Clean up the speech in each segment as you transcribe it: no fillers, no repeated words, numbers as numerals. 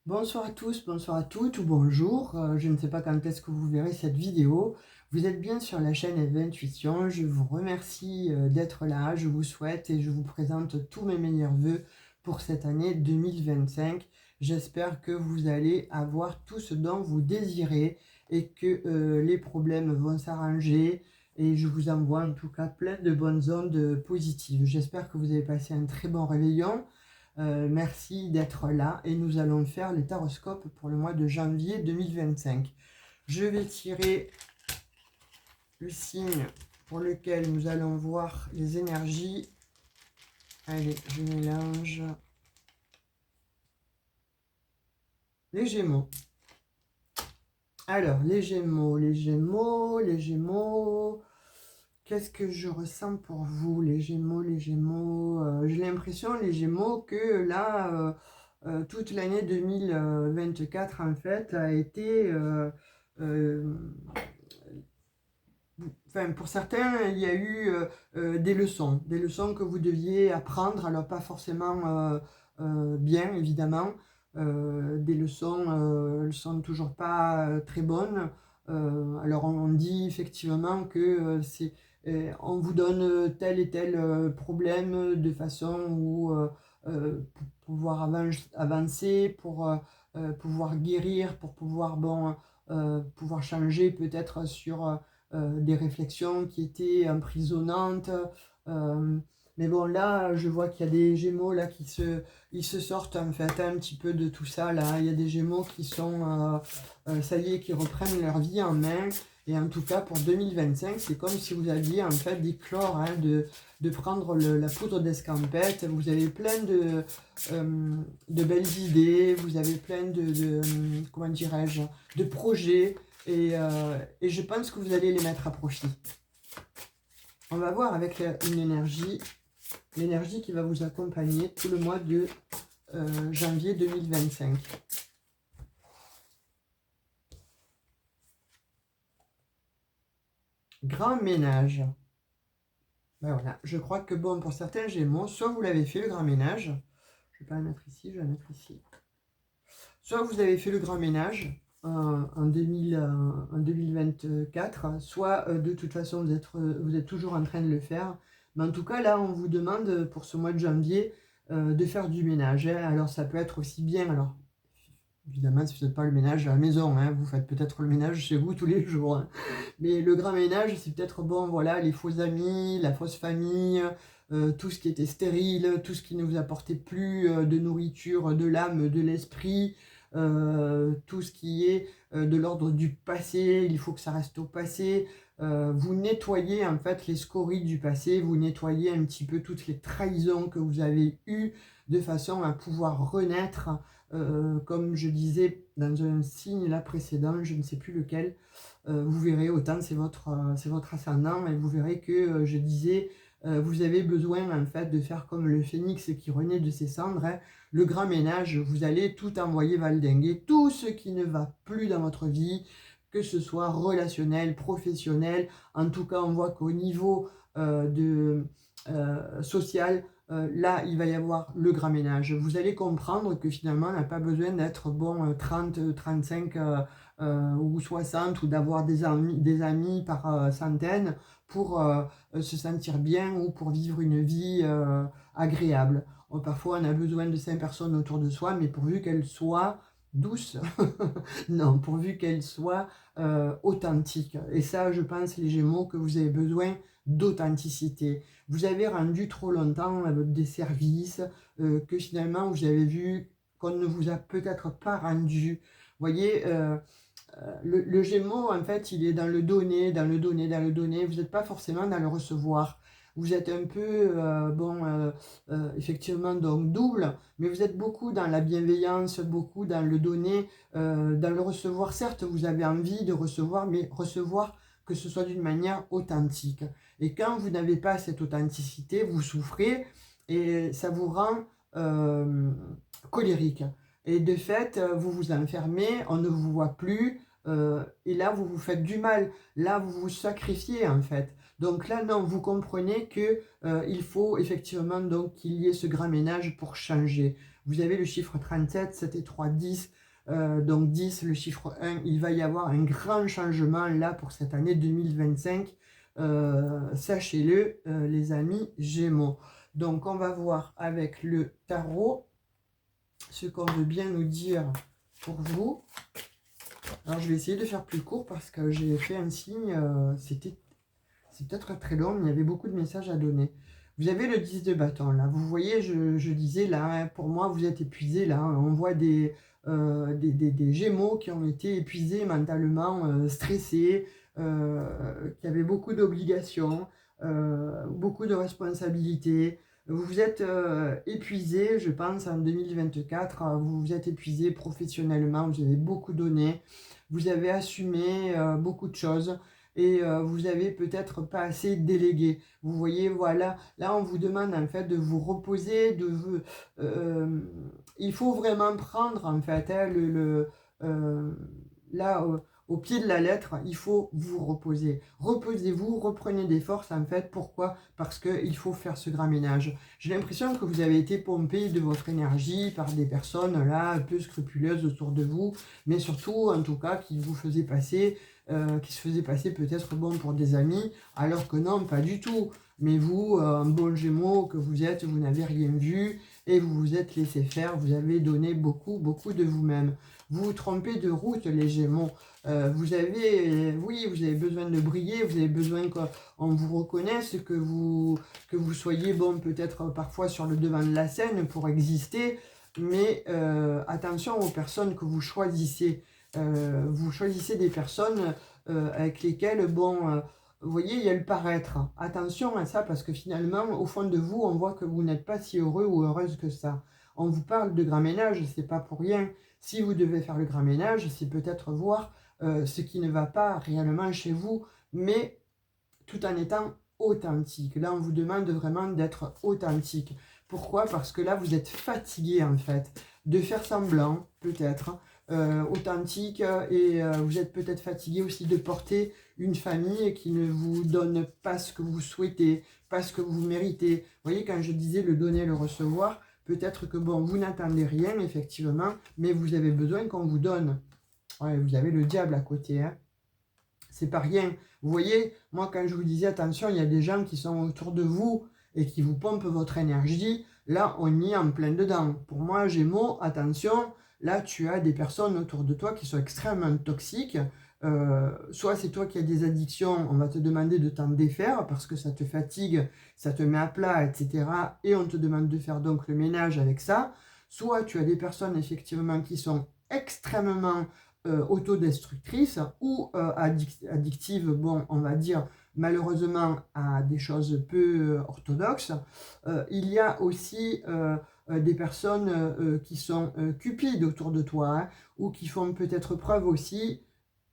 Bonsoir à tous, bonsoir à toutes ou bonjour. Je ne sais pas quand est-ce que vous verrez cette vidéo. Vous êtes bien sur la chaîne Eve Intuition. Je vous remercie d'être là. Je vous souhaite et je vous présente tous mes meilleurs vœux pour cette année 2025. J'espère que vous allez avoir tout ce dont vous désirez et que les problèmes vont s'arranger. Et je vous envoie en tout cas plein de bonnes ondes positives. J'espère que vous avez passé un très bon réveillon. Merci d'être là et nous allons faire les taroscopes pour le mois de janvier 2025. Je vais tirer le signe pour lequel nous allons voir les énergies. Allez, je mélange. Les Gémeaux. Alors, les Gémeaux. Qu'est-ce que je ressens pour vous, les Gémeaux? J'ai l'impression, les Gémeaux, que là, toute l'année 2024, en fait, a été... Enfin, pour certains, il y a eu des leçons que vous deviez apprendre, alors pas forcément bien, évidemment. Des leçons, elles sont toujours pas très bonnes. Alors on dit effectivement que on vous donne tel et tel problème de façon où pour pouvoir avancer, pour pouvoir guérir, pour pouvoir pouvoir changer peut-être sur des réflexions qui étaient emprisonnantes. Euh, mais bon, là, je vois qu'il y a des Gémeaux là ils se sortent en fait un petit peu de tout ça là. Il y a des Gémeaux qui sont, ça y est, qui reprennent leur vie en main. Et en tout cas, pour 2025, c'est comme si vous aviez en fait d'éclore, hein, de prendre la poudre d'escampette. Vous avez plein de belles idées, vous avez plein comment dirais-je, de projets. Et je pense que vous allez les mettre à profit. On va voir avec une l'énergie qui va vous accompagner tout le mois de janvier 2025. Grand ménage. Ben voilà, je crois que bon, pour certains Gémeaux, soit vous l'avez fait le grand ménage, je ne vais pas le mettre ici, je vais le mettre ici. Soit vous avez fait le grand ménage en 2024, soit de toute façon vous êtes toujours en train de le faire. Mais en tout cas, là, on vous demande pour ce mois de janvier de faire du ménage. Hein. Alors, ça peut être aussi bien. Alors, évidemment, si vous ne faites pas le ménage à la maison, hein, vous faites peut-être le ménage chez vous tous les jours. Hein. Mais le grand ménage, c'est peut-être bon, voilà, les faux amis, la fausse famille. Tout ce qui était stérile, tout ce qui ne vous apportait plus de nourriture, de l'âme, de l'esprit, tout ce qui est de l'ordre du passé, il faut que ça reste au passé. Vous nettoyez en fait les scories du passé, vous nettoyez un petit peu toutes les trahisons que vous avez eues de façon à pouvoir renaître, comme je disais dans un signe là précédent, je ne sais plus lequel, vous verrez, autant c'est votre ascendant, et vous verrez que je disais vous avez besoin en fait de faire comme le phénix qui renaît de ses cendres, hein, le grand ménage, vous allez tout envoyer valdinguer, tout ce qui ne va plus dans votre vie, que ce soit relationnel, professionnel, en tout cas on voit qu'au niveau social, là il va y avoir le grand ménage. Vous allez comprendre que finalement on n'a pas besoin d'être bon 30, 35 ou 60 ou d'avoir des amis par centaines pour se sentir bien ou pour vivre une vie agréable. Parfois, on a besoin de 5 personnes autour de soi, mais pourvu qu'elles soient douces, non, pourvu qu'elles soient authentiques. Et ça, je pense, les Gémeaux, que vous avez besoin d'authenticité. Vous avez rendu trop longtemps des services que finalement, vous avez vu qu'on ne vous a peut-être pas rendu. Vous voyez, le Gémeaux, en fait, il est dans le donner, dans le donner, dans le donner. Vous n'êtes pas forcément dans le recevoir. Vous êtes un peu, effectivement, donc double, mais vous êtes beaucoup dans la bienveillance, beaucoup dans le donner, dans le recevoir. Certes, vous avez envie de recevoir, mais recevoir que ce soit d'une manière authentique. Et quand vous n'avez pas cette authenticité, vous souffrez et ça vous rend colérique. Et de fait, vous vous enfermez, on ne vous voit plus, et là, vous vous faites du mal. Là, vous vous sacrifiez, en fait. Donc là, non, vous comprenez que il faut effectivement donc qu'il y ait ce grand ménage pour changer. Vous avez le chiffre 37, 7 et 3, 10. Donc 10, le chiffre 1, il va y avoir un grand changement là pour cette année 2025. Sachez-le, les amis Gémeaux. Donc on va voir avec le tarot ce qu'on veut bien nous dire pour vous. Alors je vais essayer de faire plus court parce que j'ai fait un signe, c'est peut-être très long, mais il y avait beaucoup de messages à donner. Vous avez le 10 de bâton là, vous voyez, je disais là, hein, pour moi vous êtes épuisé là, hein. On voit des Gémeaux qui ont été épuisés mentalement, stressés, qui avaient beaucoup d'obligations, beaucoup de responsabilités. Vous vous êtes épuisé, je pense, en 2024, vous vous êtes épuisé professionnellement, vous avez beaucoup donné, vous avez assumé beaucoup de choses et vous avez peut-être pas assez délégué. Vous voyez, voilà, là on vous demande en fait de vous reposer, il faut vraiment prendre en fait hein, là au pied de la lettre, il faut vous reposer. Reposez-vous, reprenez des forces en fait. Pourquoi? Parce qu'il faut faire ce grand ménage. J'ai l'impression que vous avez été pompé de votre énergie par des personnes là un peu scrupuleuses autour de vous, mais surtout en tout cas qui vous faisaient passer, qui se faisaient passer peut-être bon pour des amis, alors que non, pas du tout. Mais vous, un bon Gémeaux que vous êtes, vous n'avez rien vu et vous vous êtes laissé faire, vous avez donné beaucoup, beaucoup de vous-même. Vous vous trompez de route, les Gémeaux. Vous avez besoin de briller, vous avez besoin qu'on vous reconnaisse, que vous soyez, bon, peut-être parfois sur le devant de la scène pour exister, mais attention aux personnes que vous choisissez. Vous choisissez des personnes avec lesquelles, bon, vous voyez, il y a le paraître. Attention à ça parce que finalement, au fond de vous, on voit que vous n'êtes pas si heureux ou heureuse que ça. On vous parle de grand ménage, c'est pas pour rien. Si vous devez faire le grand ménage, c'est peut-être voir ce qui ne va pas réellement chez vous, mais tout en étant authentique. Là, on vous demande vraiment d'être authentique. Pourquoi? Parce que là, vous êtes fatigué en fait de faire semblant, peut-être, authentique, et vous êtes peut-être fatigué aussi de porter une famille qui ne vous donne pas ce que vous souhaitez, pas ce que vous méritez. Vous voyez, quand je disais le donner, le recevoir, peut-être que bon, vous n'attendez rien, effectivement, mais vous avez besoin qu'on vous donne. Ouais, vous avez le diable à côté, hein. C'est pas rien. Vous voyez, moi, quand je vous disais, attention, il y a des gens qui sont autour de vous et qui vous pompent votre énergie, là, on y est en plein dedans. Pour moi, Gémeaux, attention, là, tu as des personnes autour de toi qui sont extrêmement toxiques. Soit c'est toi qui as des addictions, on va te demander de t'en défaire parce que ça te fatigue, ça te met à plat, etc. Et on te demande de faire donc le ménage avec ça. Soit tu as des personnes effectivement qui sont extrêmement autodestructrices ou addictives, bon, on va dire malheureusement à des choses peu orthodoxes. Il y a aussi des personnes qui sont cupides autour de toi, hein, ou qui font peut-être preuve aussi,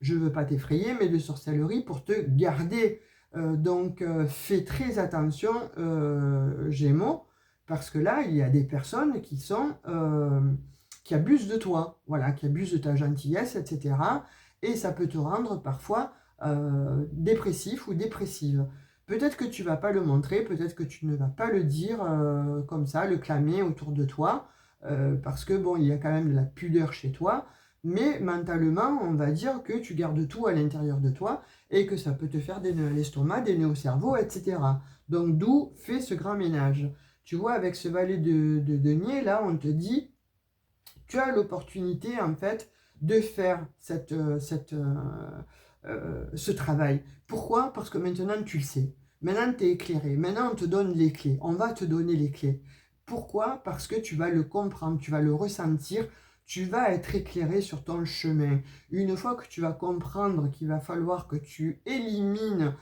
je ne veux pas t'effrayer, mais de sorcellerie pour te garder. Donc fais très attention, Gémeaux, parce que là, il y a des personnes qui abusent de toi, voilà, qui abusent de ta gentillesse, etc. Et ça peut te rendre parfois dépressif ou dépressive. Peut-être que tu ne vas pas le montrer, peut-être que tu ne vas pas le dire comme ça, le clamer autour de toi, parce que bon, il y a quand même de la pudeur chez toi, mais mentalement, on va dire que tu gardes tout à l'intérieur de toi et que ça peut te faire des nœuds à l'estomac, des nœuds au cerveau, etc. Donc d'où fais ce grand ménage. Tu vois, avec ce valet de denier, là, on te dit, tu as l'opportunité, en fait, de faire ce travail. Pourquoi? Parce que maintenant, tu le sais. Maintenant, tu es éclairé. Maintenant, on te donne les clés. On va te donner les clés. Pourquoi? Parce que tu vas le comprendre, tu vas le ressentir, tu vas être éclairé sur ton chemin. Une fois que tu vas comprendre qu'il va falloir que tu élimines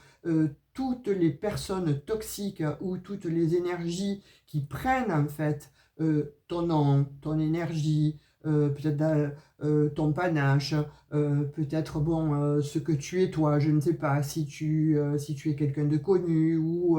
toutes les personnes toxiques ou toutes les énergies qui prennent en fait ton nom, ton énergie, peut-être ton panache, peut-être bon, ce que tu es toi, je ne sais pas, si tu es quelqu'un de connu ou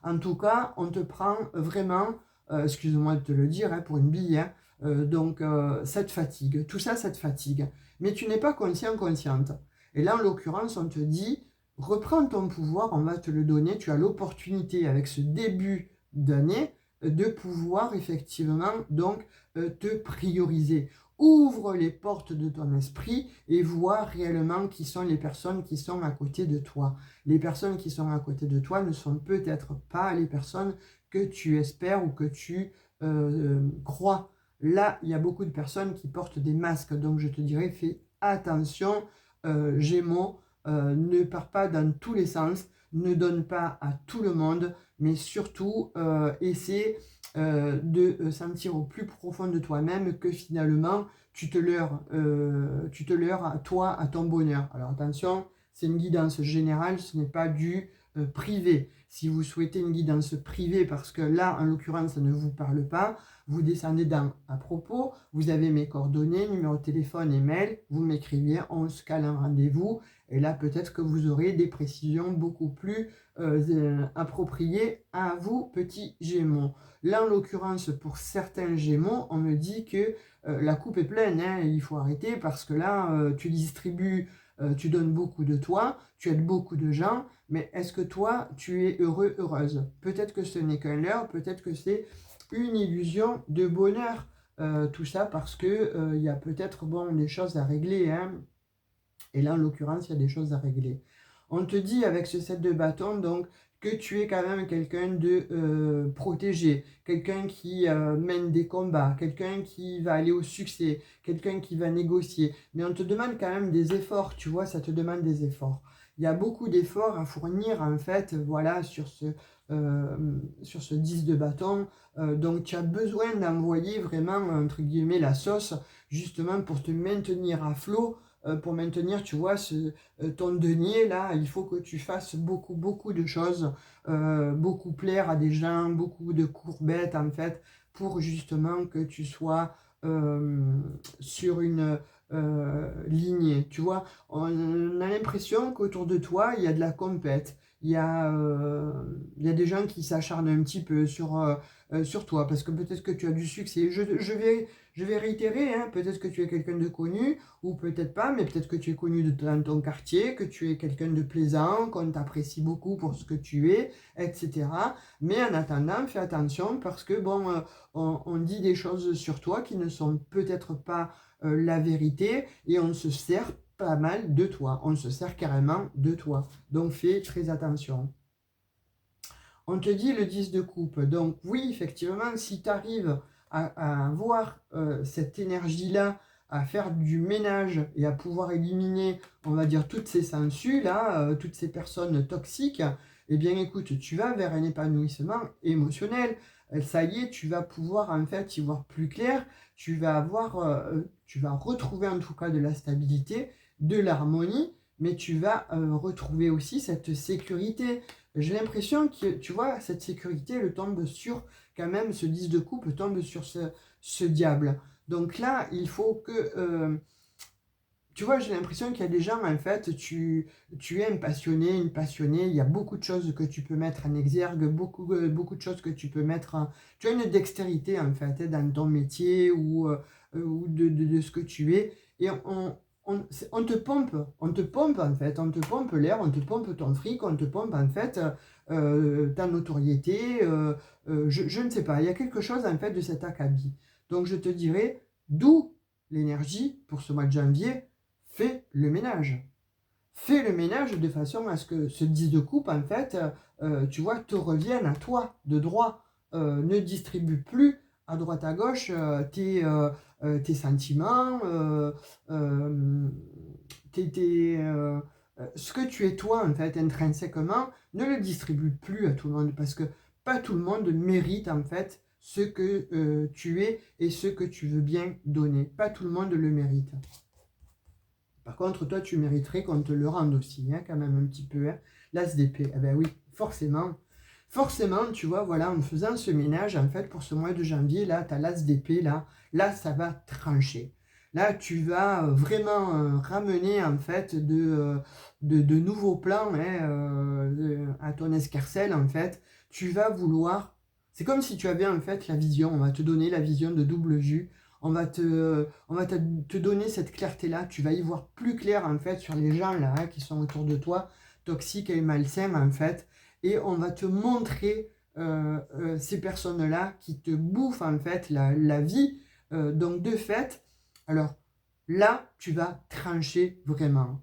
en tout cas, on te prend vraiment, excuse-moi de te le dire, hein, pour une bille, hein, donc ça te fatigue, tout ça, ça te fatigue, mais tu n'es pas conscient, consciente. Et là, en l'occurrence, on te dit, reprends ton pouvoir, on va te le donner, tu as l'opportunité avec ce début d'année de pouvoir effectivement donc te prioriser. Ouvre les portes de ton esprit et vois réellement qui sont les personnes qui sont à côté de toi. Les personnes qui sont à côté de toi ne sont peut-être pas les personnes que tu espères ou que tu crois. Là, il y a beaucoup de personnes qui portent des masques, donc je te dirais, fais attention, Gémeaux, ne pars pas dans tous les sens, ne donne pas à tout le monde, mais surtout, essaie de sentir au plus profond de toi-même que finalement, tu te leurres à toi, à ton bonheur. Alors attention, c'est une guidance générale, ce n'est pas du privé. Si vous souhaitez une guidance privée, parce que là, en l'occurrence, ça ne vous parle pas, vous descendez dans « À propos », vous avez mes coordonnées, numéro de téléphone et mail, vous m'écrivez, on se cale un rendez-vous, et là, peut-être que vous aurez des précisions beaucoup plus appropriées à vous, petits Gémeaux. Là, en l'occurrence, pour certains Gémeaux, on me dit que la coupe est pleine, hein, il faut arrêter, parce que là, tu distribues, tu donnes beaucoup de toi, tu aides beaucoup de gens, mais est-ce que toi, tu es heureux, heureuse? Peut-être que ce n'est qu'un leurre, peut-être que c'est une illusion de bonheur, tout ça, parce que il y a peut-être bon, des choses à régler, hein. Et là, en l'occurrence, il y a des choses à régler. On te dit avec ce set de bâtons, donc, que tu es quand même quelqu'un de protégé, quelqu'un qui mène des combats, quelqu'un qui va aller au succès, quelqu'un qui va négocier. Mais on te demande quand même des efforts, tu vois, ça te demande des efforts. Il y a beaucoup d'efforts à fournir, en fait, voilà, sur ce 10 de bâton. Donc, tu as besoin d'envoyer vraiment, entre guillemets, la sauce, justement, pour te maintenir à flot, pour maintenir, tu vois, ton denier, là, il faut que tu fasses beaucoup, beaucoup de choses, beaucoup plaire à des gens, beaucoup de courbettes, en fait, pour justement que tu sois sur une lignée, tu vois. On a l'impression qu'autour de toi, il y a de la compète, il y a des gens qui s'acharnent un petit peu sur toi, parce que peut-être que tu as du succès. Je vais réitérer, hein, peut-être que tu es quelqu'un de connu, ou peut-être pas, mais peut-être que tu es connu dans ton quartier, que tu es quelqu'un de plaisant, qu'on t'apprécie beaucoup pour ce que tu es, etc. Mais en attendant, fais attention, parce que bon, on dit des choses sur toi qui ne sont peut-être pas la vérité, et on se sert pas mal de toi, on se sert carrément de toi. Donc fais très attention. On te dit le 10 de coupe. Donc oui, effectivement, si tu arrives à avoir cette énergie-là, à faire du ménage et à pouvoir éliminer, on va dire, toutes ces sangsues là, toutes ces personnes toxiques, eh bien écoute, tu vas vers un épanouissement émotionnel. Ça y est, tu vas pouvoir en fait y voir plus clair, tu vas retrouver en tout cas de la stabilité, de l'harmonie, mais tu vas retrouver aussi cette sécurité. J'ai l'impression que, tu vois, cette sécurité, le tombe sur, quand même, ce 10 de coupe tombe sur ce diable. Donc là, il faut que, tu vois, j'ai l'impression qu'il y a des gens, en fait, tu es un passionné, une passionnée, il y a beaucoup de choses que tu peux mettre en exergue, beaucoup de choses que tu peux mettre en... Tu as une dextérité, en fait, dans ton métier ou de ce que tu es, et on te pompe, en fait, on te pompe l'air, on te pompe ton fric, on te pompe, en fait, ta notoriété, je ne sais pas, il y a quelque chose, en fait, de cet acabit. Donc, je te dirais, d'où l'énergie pour ce mois de janvier. Fais le ménage. Fais le ménage de façon à ce que ce 10 de coupe, en fait, tu vois, te revienne à toi de droit. Ne distribue plus à droite à gauche tes sentiments, ce que tu es toi, en fait, intrinsèquement, ne le distribue plus à tout le monde, parce que pas tout le monde mérite, en fait, ce que tu es et ce que tu veux bien donner. Pas tout le monde le mérite. Par contre, toi, tu mériterais qu'on te le rende aussi, hein, quand même un petit peu. Hein. L'as d'épée, eh ben oui, forcément. Forcément, tu vois, voilà, en faisant ce ménage, en fait, pour ce mois de janvier, là, tu as l'as d'épée, là, ça va trancher. Là, tu vas vraiment ramener, en fait, de nouveaux plans hein, à ton escarcelle, en fait. Tu vas vouloir... C'est comme si tu avais, en fait, la vision. On va te donner la vision de double vue. On va te donner cette clarté-là. Tu vas y voir plus clair, en fait, sur les gens, là, hein, qui sont autour de toi, toxiques et malsains, en fait. Et on va te montrer ces personnes-là qui te bouffent en fait la vie. Donc de fait, alors là, tu vas trancher vraiment.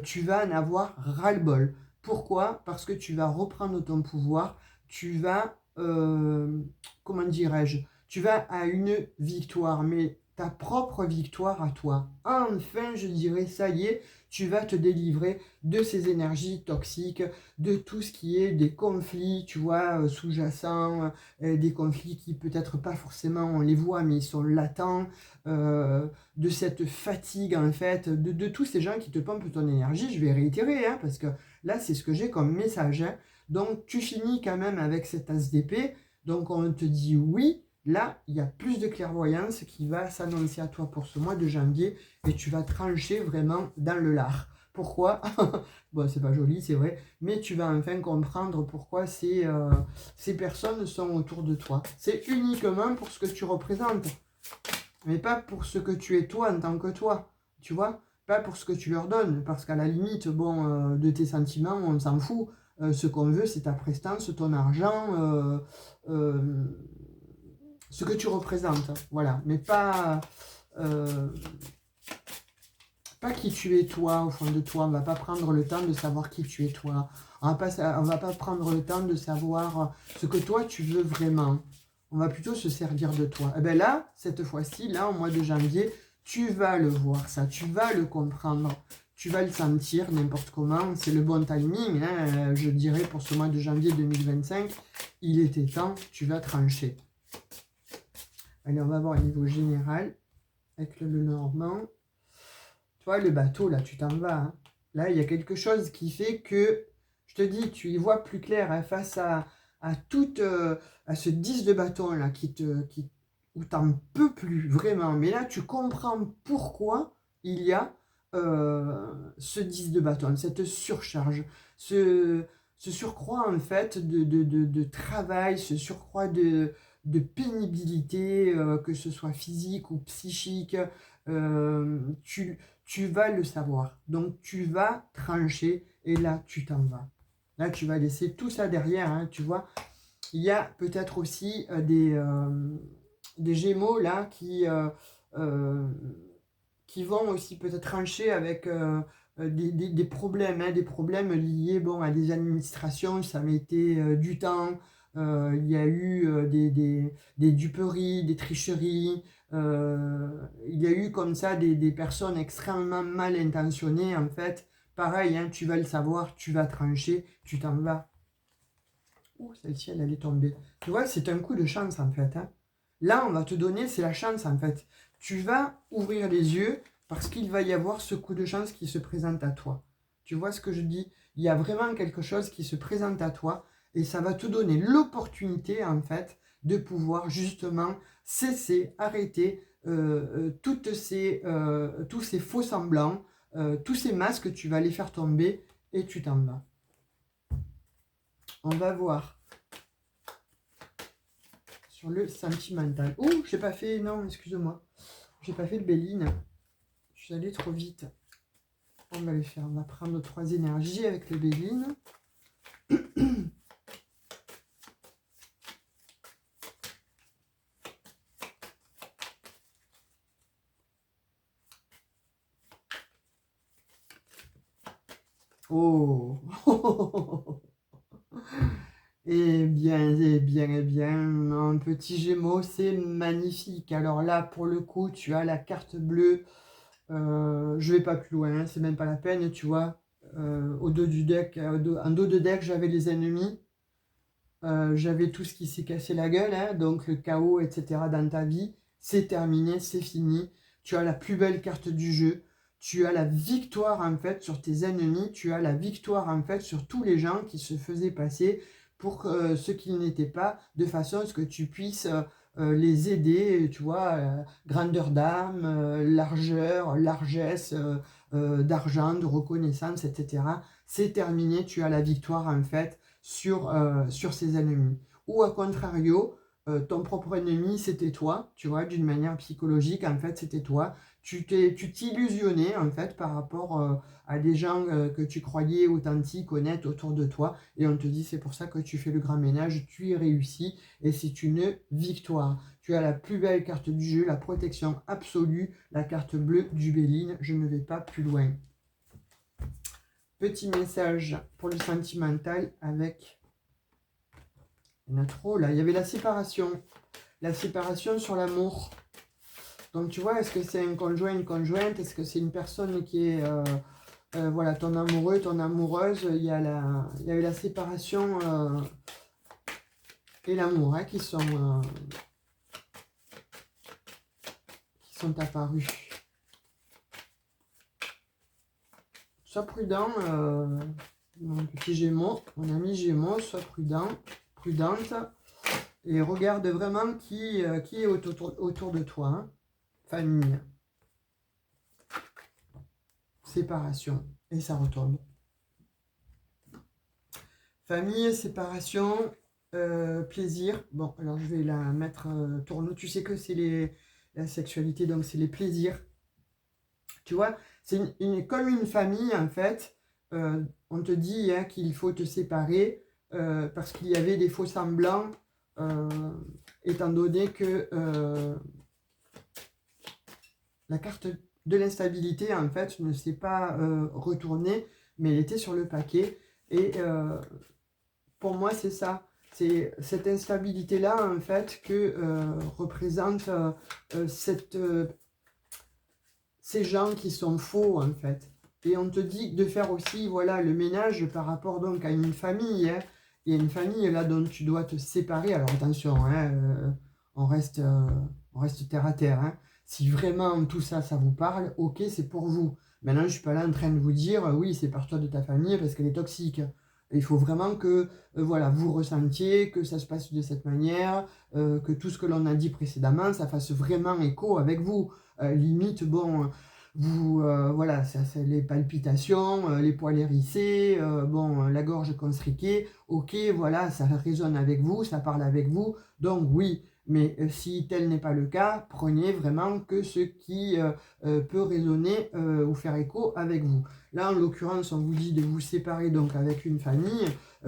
Tu vas en avoir ras-le-bol. Pourquoi? Parce que tu vas reprendre ton pouvoir, tu vas, comment dirais-je, tu vas à une victoire, mais ta propre victoire à toi. Enfin, je dirais, ça y est, tu vas te délivrer de ces énergies toxiques, de tout ce qui est des conflits, tu vois, sous-jacents, des conflits qui peut-être pas forcément on les voit, mais ils sont latents, de cette fatigue en fait, de tous ces gens qui te pompent ton énergie. Je vais réitérer, hein, parce que là c'est ce que j'ai comme message. Hein. Donc tu finis quand même avec cette as d'épée, donc on te dit oui. Là, il y a plus de clairvoyance qui va s'annoncer à toi pour ce mois de janvier et tu vas trancher vraiment dans le lard. Pourquoi? Bon, c'est pas joli, c'est vrai, mais tu vas enfin comprendre pourquoi ces personnes sont autour de toi. C'est uniquement pour ce que tu représentes, mais pas pour ce que tu es toi en tant que toi, tu vois? Pas pour ce que tu leur donnes, parce qu'à la limite, bon, de tes sentiments, on s'en fout. Ce qu'on veut, c'est ta prestance, ton argent, euh, ce que tu représentes, voilà, mais euh, pas qui tu es toi au fond de toi. On va pas prendre le temps de savoir qui tu es toi. On va pas prendre le temps de savoir ce que toi tu veux vraiment. On va plutôt se servir de toi. Et bien là, cette fois-ci, là, au mois de janvier, tu vas le voir, ça, tu vas le comprendre. Tu vas le sentir n'importe comment. C'est le bon timing, hein, je dirais, pour ce mois de janvier 2025. Il était temps, tu vas trancher. Allez, on va voir au niveau général avec le Normand. Tu vois, le bateau, là, tu t'en vas. Hein. Là, il y a quelque chose qui fait que, je te dis, tu y vois plus clair hein, face à ce 10 de bâton, là, où t'en peux plus, vraiment. Mais là, tu comprends pourquoi il y a ce 10 de bâton, cette surcharge, ce surcroît, en fait, de travail, ce surcroît de pénibilité, que ce soit physique ou psychique. Euh, tu, tu vas le savoir. Donc, tu vas trancher et là, tu t'en vas. Là, tu vas laisser tout ça derrière, hein, tu vois. Il y a peut-être aussi des Gémeaux, là, euh, qui vont aussi peut-être trancher avec des problèmes, hein, des problèmes liés bon, à des administrations. Ça mettait du temps. Il y a eu des duperies, des tricheries. Il y a eu comme ça des personnes extrêmement mal intentionnées, en fait. Pareil, hein, tu vas le savoir, tu vas trancher, tu t'en vas. Ouh, celle-ci, elle allait tomber. Tu vois, c'est un coup de chance, en fait. Hein. Là, on va te donner, c'est la chance, en fait. Tu vas ouvrir les yeux parce qu'il va y avoir ce coup de chance qui se présente à toi. Tu vois ce que je dis? Il y a vraiment quelque chose qui se présente à toi et ça va te donner l'opportunité, en fait, de pouvoir justement cesser, arrêter tous ces faux semblants, tous ces masques, tu vas les faire tomber et tu t'en vas. On va voir sur le sentimental. Oh, j'ai pas fait, non, excuse-moi. J'ai pas fait le Béline. Je suis allée trop vite. On va le faire. On va prendre 3 énergies avec le Béline. Oh. Eh bien, eh bien, eh bien, un petit Gémeaux, c'est magnifique. Alors là, pour le coup, tu as la carte bleue. Je vais pas plus loin, hein, c'est même pas la peine, tu vois. Au dos du deck, en dos de deck, j'avais les ennemis. J'avais tout ce qui s'est cassé la gueule, hein, donc le chaos, etc. dans ta vie. C'est terminé, c'est fini. Tu as la plus belle carte du jeu. Tu as la victoire en fait sur tes ennemis. Tu as la victoire en fait sur tous les gens qui se faisaient passer pour ce qu'ils n'étaient pas, de façon à ce que tu puisses les aider, tu vois, grandeur d'âme, largeur, largesse d'argent, de reconnaissance, etc. C'est terminé, tu as la victoire en fait sur ses ennemis. Ou à contrario, ton propre ennemi, c'était toi, tu vois, d'une manière psychologique, en fait, c'était toi. Tu t'illusionnais, en fait, par rapport à des gens que tu croyais authentiques, honnêtes autour de toi, et on te dit, c'est pour ça que tu fais le grand ménage, tu y réussis, et c'est une victoire. Tu as la plus belle carte du jeu, la protection absolue, la carte bleue du Béline. Je ne vais pas plus loin. Petit message pour le sentimental avec... Il y en a trop là. Il y avait la séparation. La séparation sur l'amour. Donc tu vois, est-ce que c'est un conjoint, une conjointe? Est-ce que c'est une personne qui est... voilà, ton amoureux, ton amoureuse? Il y avait la séparation et l'amour hein, qui sont apparus. Sois prudent, mon petit Gémeaux, mon ami Gémeaux, sois prudent, prudente, et regarde vraiment qui est autour de toi. Hein. Famille, séparation, et ça retombe. Famille, séparation, plaisir. Bon, alors je vais la mettre tourneau. Tu sais que c'est la sexualité, donc c'est les plaisirs. Tu vois, c'est comme une famille, en fait. On te dit hein, qu'il faut te séparer parce qu'il y avait des faux semblants, étant donné que la carte de l'instabilité, en fait, ne s'est pas retournée, mais elle était sur le paquet. Et pour moi, c'est ça. C'est cette instabilité-là, en fait, que représente ces gens qui sont faux, en fait. Et on te dit de faire aussi, voilà, le ménage par rapport donc à une famille. Hein. Il y a une famille là dont tu dois te séparer. Alors attention, hein, on reste terre à terre. Hein. Si vraiment tout ça, ça vous parle, ok, c'est pour vous. Maintenant, je ne suis pas là en train de vous dire, oui, sépare-toi de ta famille parce qu'elle est toxique. Il faut vraiment que voilà, vous ressentiez, que ça se passe de cette manière, que tout ce que l'on a dit précédemment, ça fasse vraiment écho avec vous. Limite, bon, vous, voilà, ça, les palpitations, les poils hérissés, bon, la gorge constriquée, ok, voilà, ça résonne avec vous, ça parle avec vous, donc oui, mais si tel n'est pas le cas, prenez vraiment que ce qui peut résonner ou faire écho avec vous. Là, en l'occurrence, on vous dit de vous séparer donc avec une famille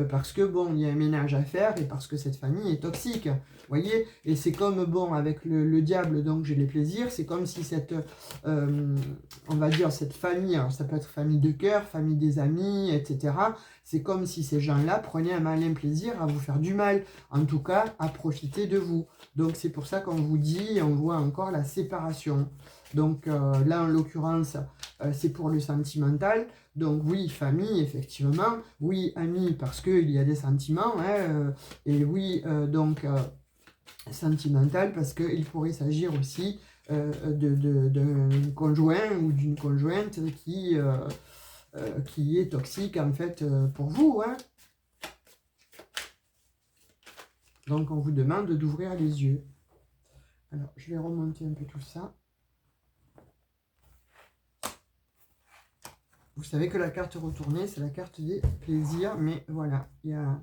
parce que, bon, il y a un ménage à faire et parce que cette famille est toxique. Voyez, et c'est comme, bon, avec le diable, donc j'ai les plaisirs, c'est comme si cette, on va dire, cette famille, alors ça peut être famille de cœur, famille des amis, etc., c'est comme si ces gens-là prenaient un malin plaisir à vous faire du mal, en tout cas, à profiter de vous. Donc c'est pour ça qu'on vous dit, on voit encore la séparation. Donc là, en l'occurrence, c'est pour le sentimental. Donc oui, famille, effectivement. Oui, amis, parce qu'il y a des sentiments. Hein, et oui, donc... sentimental parce qu'il pourrait s'agir aussi d'un conjoint ou d'une conjointe qui est toxique en fait pour vous. Hein. Donc on vous demande d'ouvrir les yeux. Alors je vais remonter un peu tout ça. Vous savez que la carte retournée, c'est la carte des plaisirs, mais voilà, il y a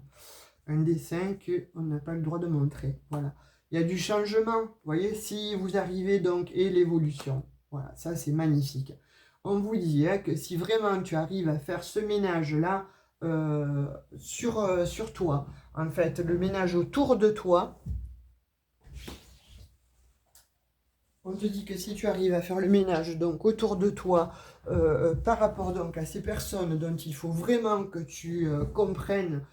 un dessin qu'on n'a pas le droit de montrer. Voilà. Il y a du changement, vous voyez, si vous arrivez donc, et l'évolution. Voilà, ça c'est magnifique. On vous dit hein, que si vraiment tu arrives à faire ce ménage-là sur toi, en fait, le ménage autour de toi, on te dit que si tu arrives à faire le ménage donc autour de toi, par rapport donc à ces personnes dont il faut vraiment que tu comprennes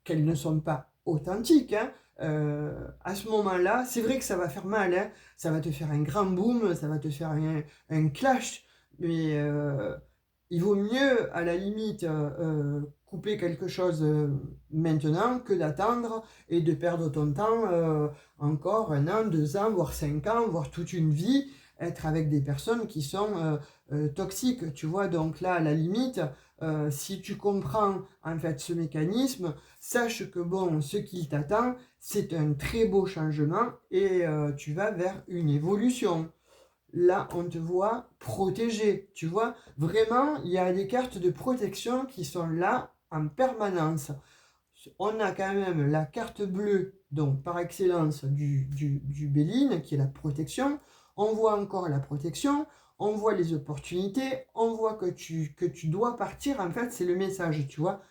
qu'elles ne sont pas authentiques, hein, à ce moment-là, c'est vrai que ça va faire mal, hein, ça va te faire un grand boom, ça va te faire un clash, mais il vaut mieux, à la limite, couper quelque chose maintenant que d'attendre et de perdre ton temps encore 1 an, 2 ans, voire 5 ans, voire toute une vie, être avec des personnes qui sont toxiques, tu vois. Donc là, à la limite, si tu comprends en fait ce mécanisme, sache que bon, ce qui t'attend, c'est un très beau changement et tu vas vers une évolution. Là, on te voit protégé, tu vois. Vraiment, il y a des cartes de protection qui sont là en permanence. on a quand même la carte bleue, donc par excellence du Béline, qui est la protection. On voit encore la protection, on voit les opportunités, on voit que tu dois partir. En fait, c'est le message, tu vois.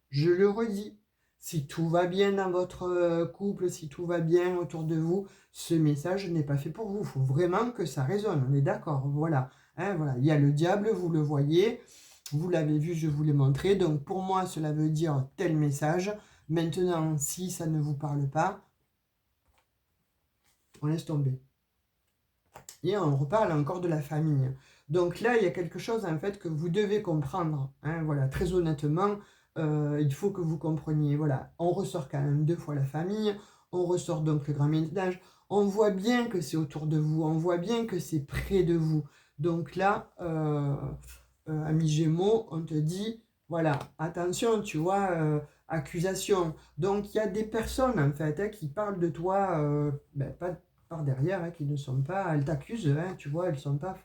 Je le redis, si tout va bien dans votre couple, si tout va bien autour de vous, ce message n'est pas fait pour vous. Il faut vraiment que ça résonne, on est d'accord, voilà. Hein, voilà. Il y a le diable, vous le voyez, vous l'avez vu, je vous l'ai montré. Donc pour moi, cela veut dire tel message. Maintenant, si ça ne vous parle pas, on laisse tomber. Et on reparle encore de la famille. Donc là, il y a quelque chose en fait que vous devez comprendre. Hein, voilà, très honnêtement, il faut que vous compreniez. Voilà, on ressort quand même 2 fois la famille, on ressort donc le grand ménage. On voit bien que c'est autour de vous, on voit bien que c'est près de vous. Donc là, ami Gémeaux, on te dit, voilà, attention, tu vois, accusation. Donc il y a des personnes en fait hein, qui parlent de toi, pas par derrière, hein, qui ne sont pas, elles t'accusent, hein, tu vois, elles ne sont pas,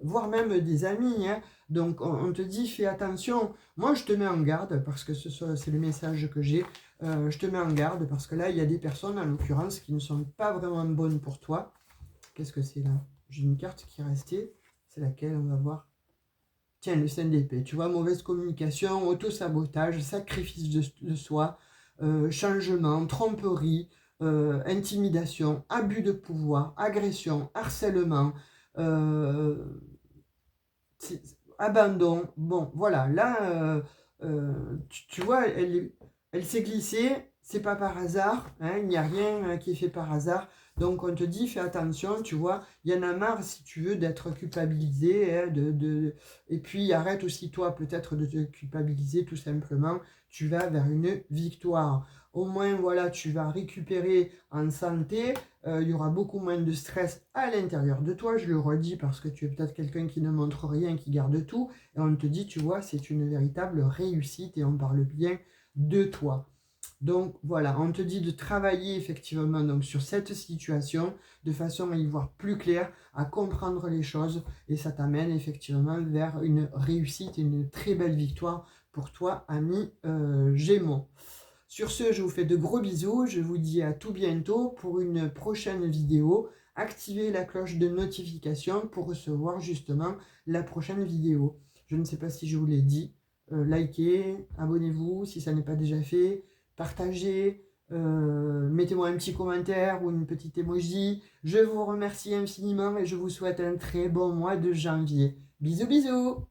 voire même des amis. Hein. Donc on te dit, fais attention. Moi je te mets en garde parce que c'est le message que j'ai. Je te mets en garde parce que là il y a des personnes en l'occurrence qui ne sont pas vraiment bonnes pour toi. Qu'est-ce que c'est là? J'ai une carte qui est restée. C'est laquelle? On va voir. Tiens, le 5 d'épée, tu vois, mauvaise communication, auto-sabotage, sacrifice de soi, changement, tromperie, intimidation, abus de pouvoir, agression, harcèlement, euh, abandon. Bon, voilà, là, tu vois, elle s'est glissée, c'est pas par hasard, hein, il n'y a rien qui est fait par hasard. Donc on te dit, fais attention, tu vois, il y en a marre, si tu veux, d'être culpabilisé, hein, et puis arrête aussi toi peut-être de te culpabiliser, tout simplement, tu vas vers une victoire. Au moins, voilà, tu vas récupérer en santé, il y aura beaucoup moins de stress à l'intérieur de toi, je le redis parce que tu es peut-être quelqu'un qui ne montre rien, qui garde tout, et on te dit, tu vois, c'est une véritable réussite et on parle bien de toi. Donc voilà, on te dit de travailler effectivement donc, sur cette situation de façon à y voir plus clair, à comprendre les choses et ça t'amène effectivement vers une réussite et une très belle victoire pour toi, ami Gémeaux. Sur ce, je vous fais de gros bisous, je vous dis à tout bientôt pour une prochaine vidéo. Activez la cloche de notification pour recevoir justement la prochaine vidéo. Je ne sais pas si je vous l'ai dit, likez, abonnez-vous si ça n'est pas déjà fait, partagez, mettez-moi un petit commentaire ou une petite emoji. Je vous remercie infiniment et je vous souhaite un très bon mois de janvier. Bisous bisous!